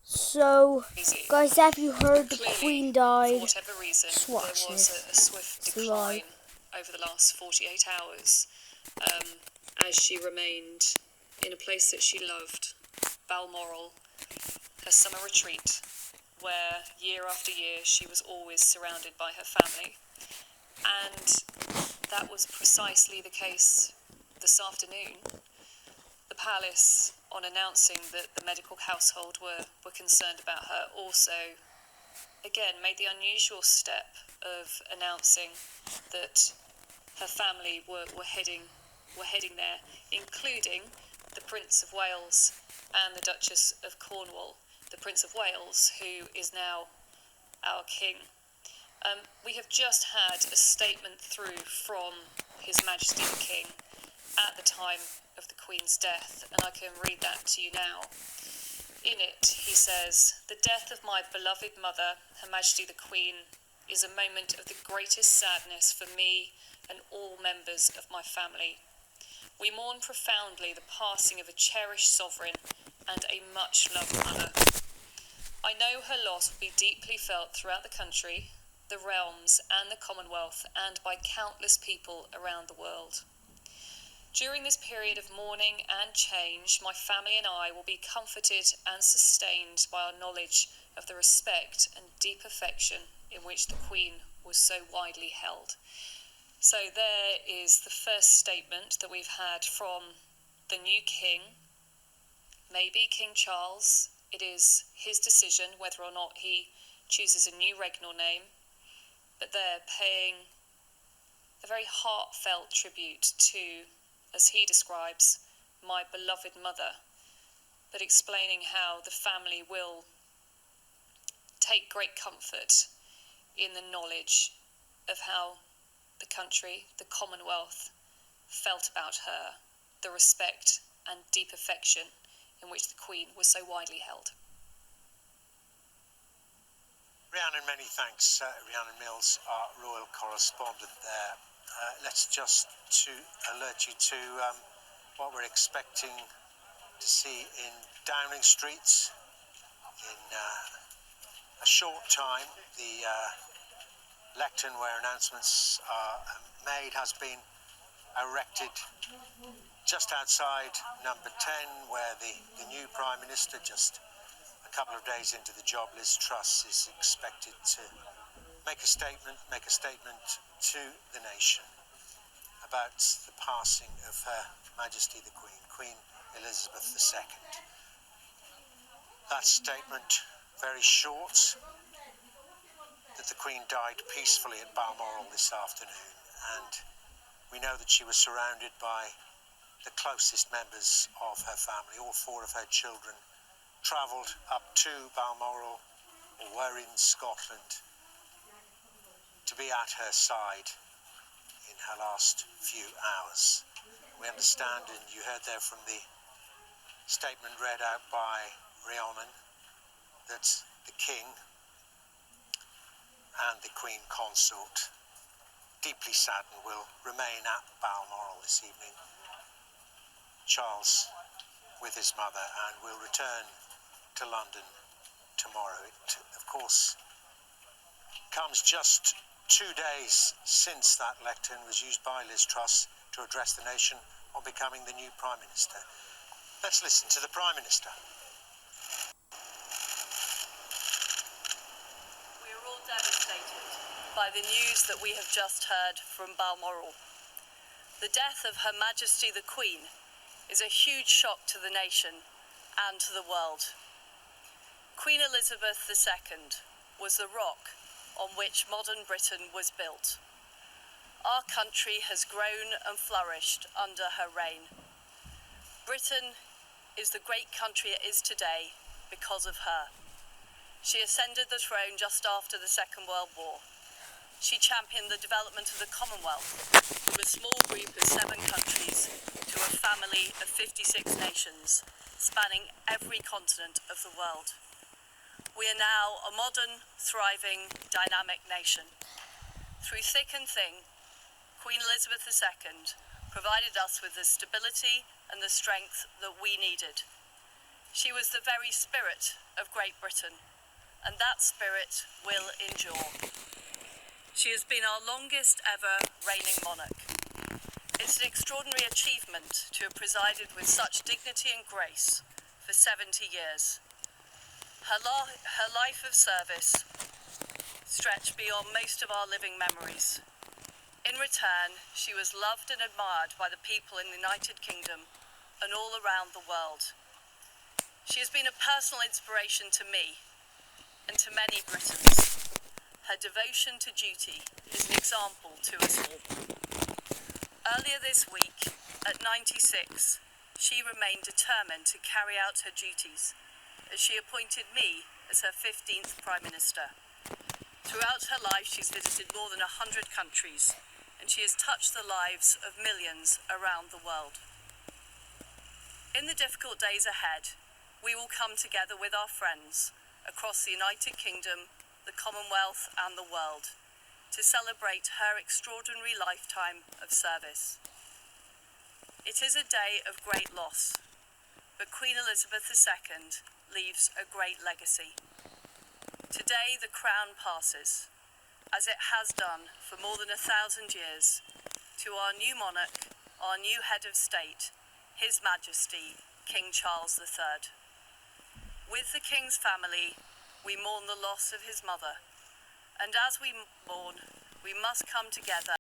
So, guys, have you heard the Queen died? For whatever reason, Just there watch was this. a swift It's decline live. over the last 48 hours as she remained in a place that she loved, Balmoral, her summer retreat, where year after year she was always surrounded by her family. And that was precisely the case this afternoon. The palace, on announcing that the medical household were concerned about her, also again made the unusual step of announcing that her family were heading there, including the Prince of Wales and the Duchess of Cornwall. The Prince of Wales, who is now our king. We have just had a statement through from His Majesty the King at the time of the Queen's death, and I can read that to you now. In it, he says, "The death of my beloved mother, Her Majesty the Queen, is a moment of the greatest sadness for me and all members of my family. We mourn profoundly the passing of a cherished sovereign and a much-loved mother. I know her loss will be deeply felt throughout the country, the realms and the Commonwealth, and by countless people around the world. During this period of mourning and change, my family and I will be comforted and sustained by our knowledge of the respect and deep affection in which the Queen was so widely held." So there is the first statement that we've had from the new king, maybe King Charles. It is his decision whether or not he chooses a new regnal name, but they're paying a very heartfelt tribute to, as he describes, my beloved mother, but explaining how the family will take great comfort in the knowledge of how the country, the Commonwealth, felt about her, the respect and deep affection in which the Queen was so widely held. Rhiannon, many thanks. Rhiannon Mills, our royal correspondent there. Let's just to alert you to what we're expecting to see in Downing Street in a short time. The lectern where announcements are made has been erected just outside number 10, where the new Prime Minister, just a couple of days into the job, Liz Truss, is expected to make a statement to the nation about the passing of Her Majesty the Queen, Queen Elizabeth II. That statement, very short, that the Queen died peacefully at Balmoral this afternoon, and we know that she was surrounded by the closest members of her family. All four of her children travelled up to Balmoral, or were in Scotland, to be at her side in her last few hours. We understand, and you heard there from the statement read out by Rhiannon, that the King and the Queen Consort, deeply saddened, will remain at Balmoral this evening. Charles with his mother, and will return to London tomorrow. It, of course, comes just 2 days since that lectern was used by Liz Truss to address the nation on becoming the new Prime Minister. Let's listen to the Prime Minister. We are all devastated by the news that we have just heard from Balmoral. The death of Her Majesty the Queen is a huge shock to the nation and to the world. Queen Elizabeth II was the rock on which modern Britain was built. Our country has grown and flourished under her reign. Britain is the great country it is today because of her. She ascended the throne just after the Second World War. She championed the development of the Commonwealth, from a small group of 7 countries to a family of 56 nations, spanning every continent of the world. We are now a modern, thriving, dynamic nation. Through thick and thin, Queen Elizabeth II provided us with the stability and the strength that we needed. She was the very spirit of Great Britain, and that spirit will endure. She has been our longest ever reigning monarch. It's an extraordinary achievement to have presided with such dignity and grace for 70 years. Her life of service stretched beyond most of our living memories. In return, she was loved and admired by the people in the United Kingdom and all around the world. She has been a personal inspiration to me and to many Britons. Her devotion to duty is an example to us all. Earlier this week, at 96, she remained determined to carry out her duties, as she appointed me as her 15th Prime Minister. Throughout her life, she's visited more than 100 countries, and she has touched the lives of millions around the world. In the difficult days ahead, we will come together with our friends across the United Kingdom, the Commonwealth and the world to celebrate her extraordinary lifetime of service. It is a day of great loss, but Queen Elizabeth II leaves a great legacy. Today the crown passes, as it has done for more than 1,000 years, to our new monarch, our new head of state, His Majesty King Charles III. With the King's family, we mourn the loss of his mother, and as we mourn, we must come together